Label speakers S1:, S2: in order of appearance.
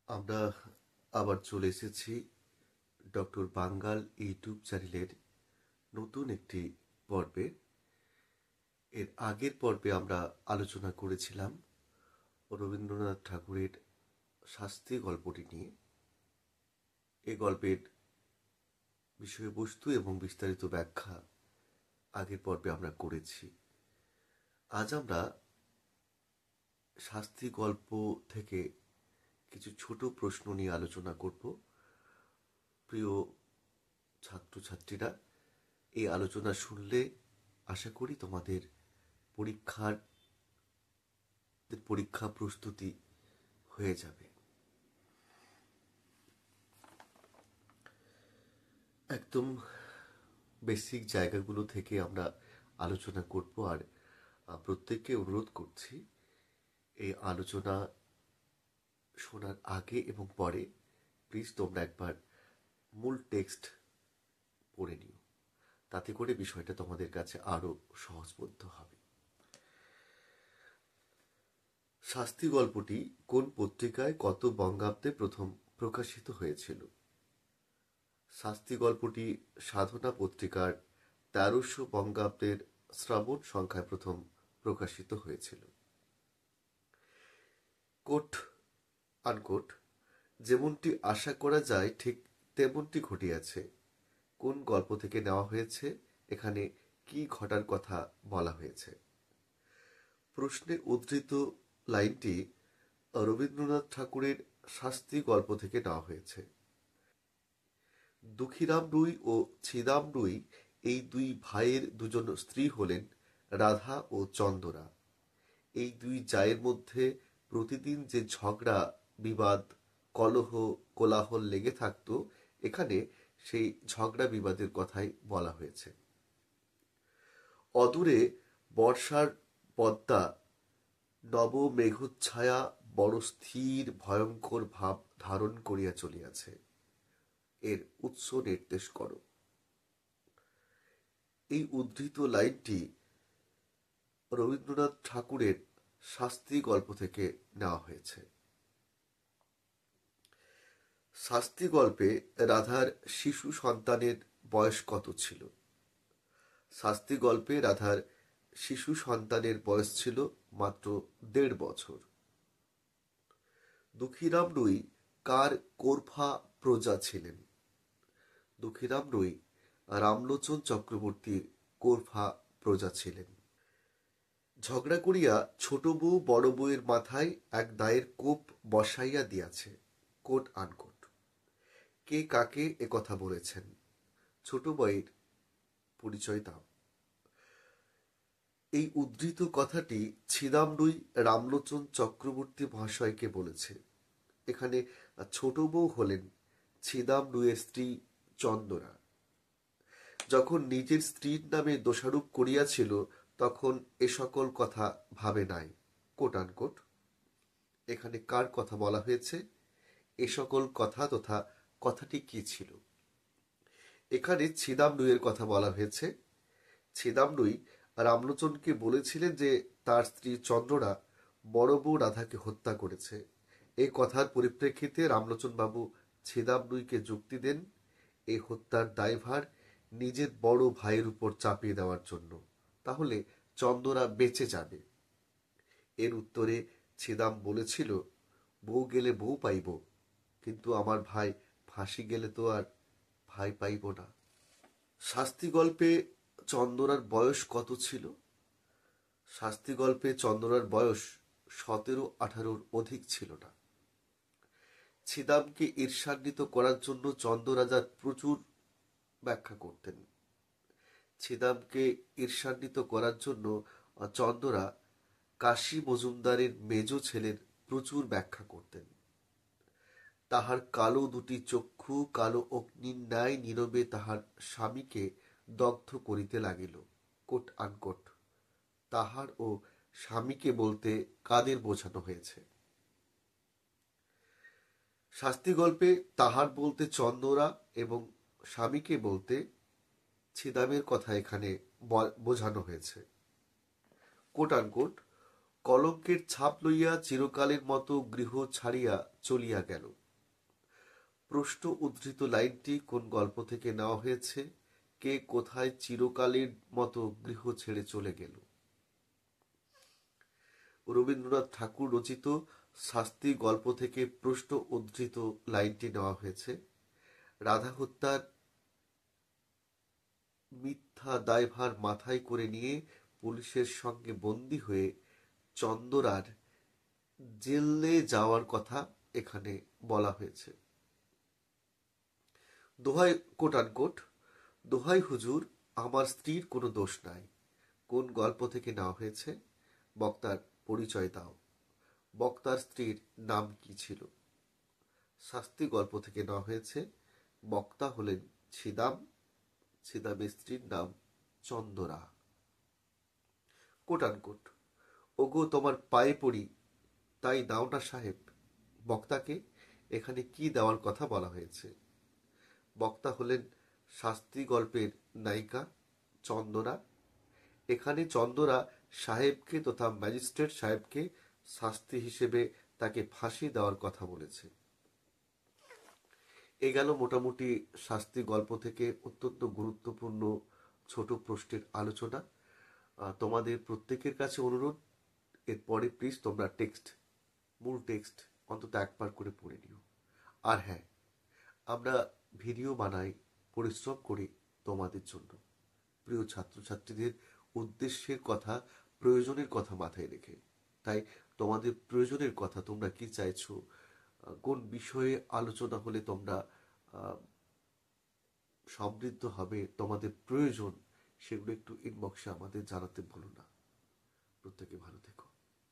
S1: আমরা আবার চলে এসেছি ডক্টর বাঙ্গাল ইউটিউব চ্যানেলের নতুন একটি পর্বে। এর আগের পর্বে আমরা আলোচনা করেছিলাম রবীন্দ্রনাথ ঠাকুরের শাস্তি গল্পটি নিয়ে। এই গল্পের বিষয়বস্তু এবং বিস্তারিত ব্যাখ্যা আগের পর্বে আমরা করেছি। আজ আমরা শাস্তি গল্প থেকে কিছু ছোট প্রশ্ন নিয়ে আলোচনা করব। প্রিয় ছাত্রছাত্রীরা, এই আলোচনা শুনলে আশা করি তোমাদের পরীক্ষা প্রস্তুতি হয়ে যাবে। একদম বেসিক জায়গাগুলো থেকে আমরা আলোচনা করব। আর প্রত্যেককে অনুরোধ করছি এই আলোচনা শোনার আগে এবং পরে প্লিজ তোমরা একবার মূল টেক্সট পড়ে নিও, তাতে করে বিষয়টা তোমাদের কাছে আরো সহজবোধ্য হবে। শাস্তি গল্পটি কোন পত্রিকায় কত বঙ্গাব্দে প্রথম প্রকাশিত হয়েছিল? শাস্তি গল্পটি সাধনা পত্রিকার ১৩০০ বঙ্গাব্দের শ্রাবণ সংখ্যায় প্রথম প্রকাশিত হয়েছিল। কোট আনকোট, যেমনটি আশা করা যায় ঠিক তেমনটি ঘটিয়াছে। কোন গল্প থেকে নেওয়া হয়েছে? এখানে কি ঘটার কথা বলা হয়েছে? প্রশ্নে উদ্ধৃত লাইনটি রবীন্দ্রনাথ ঠাকুরের শাস্তি গল্প থেকে নেওয়া হয়েছে। দুঃখীরাম রুই ও ছিদাম রুই এই দুই ভাইয়ের দুজন স্ত্রী হলেন রাধা ও চন্দরা। এই দুই জায়ের মধ্যে প্রতিদিন যে ঝগড়া, বিবাদ, কলহ, কোলাহল লেগে থাকত, এখানে সেই ঝগড়া বিবাদের কথাই বলা হয়েছে। অদূরে বর্ষার পদ্মা নব মেঘচ্ছায়া বড় স্থির ভয়ঙ্কর ভাব ধারণ করিয়া চলিয়াছে। এর উৎস নির্দেশ করো। এই উদ্ধৃত লাইনটি রবীন্দ্রনাথ ঠাকুরের শাস্তি গল্প থেকে নেওয়া হয়েছে। শাস্তি গল্পে রাধার শিশু সন্তানের বয়স কত ছিল? শাস্তি গল্পে রাধার শিশু সন্তানের বয়স ছিল মাত্র ১.৫ বছর। দুঃখীরাম রুই কার কোরফা প্রজা ছিলেন? দুঃখীরাম রুই রামলোচন চক্রবর্তীর কোরফা প্রজা ছিলেন। ঝগড়া করিয়া ছোট বউ বড় বউয়ের মাথায় এক দায়ের কোপ বসাইয়া দিয়াছে। Coat unquote. কে কাকে একথা বলেছেন? ছোট বউয়ের পরিচয় দাও। এই উদ্ধৃত কথাটি ছিদাম রুই রামলোচন চক্রবর্তী মহাশয়কে বলেছে। এখানে ছোট বউ হলেন ছিদাম রুইয়ের স্ত্রী চন্দরা। যখন নিজের স্ত্রীর নামে দোষারোপ করিয়াছিল তখন এ সকল কথা ভাবে নাই। Coat unquote. এখানে কার কথা বলা হয়েছে? এ সকল কথা তথা কথাটি কি ছিল? এখানে ছিদাম রুইয়ের কথা বলা হয়েছে। ছিদাম রুই রামলোচনকে বলেছিলেন যে তার স্ত্রী চন্দ্ররা বড় বউ রাধাকে হত্যা করেছে। এই কথার পরিপ্রেক্ষিতে রামলোচন বাবু ছিদাম রুইকে যুক্তি দেন এই হত্যার দায়ভার নিজের বড় ভাইয়ের উপর চাপিয়ে দেওয়ার জন্য, তাহলে চন্দরা বেঁচে যাবে। এর উত্তরে ছিদাম বলেছিল, বউ গেলে বউ পাইব, কিন্তু আমার ভাই ফাঁসি গেলে তো আর ভাই পাইব না। শাস্তি গল্পে চন্দরার বয়স কত ছিল? শাস্তি গল্পে চন্দরার বয়স ১৭-১৮-র অধিক ছিল না। ছিদামকে ঈর্ষান্বিত করার জন্য চন্দ্ররাজার প্রচুর ব্যাখ্যা করতেন। ছিদামকে ঈর্ষান্বিত করার জন্য চন্দরা কাশী মজুমদারের মেজ ছেলের প্রচুর ব্যাখ্যা করতেন। তাহার কালো দুটি চক্ষু কালো অগ্নির ন্যায় নীরবে তাহার স্বামীকে দগ্ধ করিতে লাগিল। Coat unquote. তাহার ও স্বামীকে বলতে কাদের বোঝানো হয়েছে? শাস্তি গল্পে তাহার বলতে চন্দরা এবং স্বামীকে বলতে ছিদামের কথা এখানে বোঝানো হয়েছে। Coat unquote. কলঙ্কের ছাপ লইয়া চিরকালের মতো গৃহ ছাড়িয়া চলিয়া গেল। প্রশ্ন উদ্ধৃত লাইনটি কোন গল্প থেকে নেওয়া হয়েছে? কে কোথায় চিরকালের মতো গৃহ ছেড়ে চলে গেল? রবীন্দ্রনাথ ঠাকুর রচিত শাস্তি গল্প থেকে প্রশ্ন উদ্ধৃত লাইনটি নেওয়া হয়েছে। রাধা হত্যার মিথ্যা দায়ভার মাথায় করে নিয়ে পুলিশের সঙ্গে বন্দী হয়ে চন্দরার জেলে যাওয়ার কথা এখানে বলা হয়েছে। দোহাই কোট আনকোট, দোহাই হুজুর, আমার স্ত্রীর কোনো দোষ নাই। কোন গল্প থেকে নেওয়া হয়েছে? বক্তার পরিচয় দাও। বক্তার স্ত্রীর নাম কি ছিল? শাস্তি গল্প থেকে নেওয়া হয়েছে। বক্তা হলেন ছিদাম, ছিদামের স্ত্রীর নাম চন্দরা। কোট আনকোট, ওগো তোমার পায়ে পড়ি, তাই দাও না সাহেব। বক্তাকে এখানে কি দেওয়ার কথা বলা হয়েছে? বক্তা হলেন শাস্তি গল্পের নায়িকা চন্দরা। এখানে চন্দরা সাহেবকে তথা ম্যাজিস্ট্রেট সাহেবকে শাস্তি হিসেবে তাকে ফাঁসি দেওয়ার কথা বলেছে। এ গেল মোটামুটি শাস্তি গল্প থেকে অত্যন্ত গুরুত্বপূর্ণ ছোট প্রশ্নের আলোচনা। তোমাদের প্রত্যেকের কাছে অনুরোধ, এরপরে প্লিজ তোমরা মূল টেক্সট অন্তত একবার করে পড়ে নিও। আর হ্যাঁ, আমরা ভিডিও বানাই, পরিশ্রম করি তোমাদের জন্য, প্রিয় ছাত্রছাত্রীদের উদ্দেশ্যের কথা, প্রয়োজনের কথা মাথায় রেখে। তাই তোমাদের প্রয়োজনের কথা, তোমরা কি চাইছো, কোন বিষয়ে আলোচনা হলে তোমরা সমৃদ্ধ হবে, তোমাদের প্রয়োজন, সেগুলো একটু ইনবক্সে আমাদের জানাতে ভুলো না। প্রত্যেকে ভালো থেকো।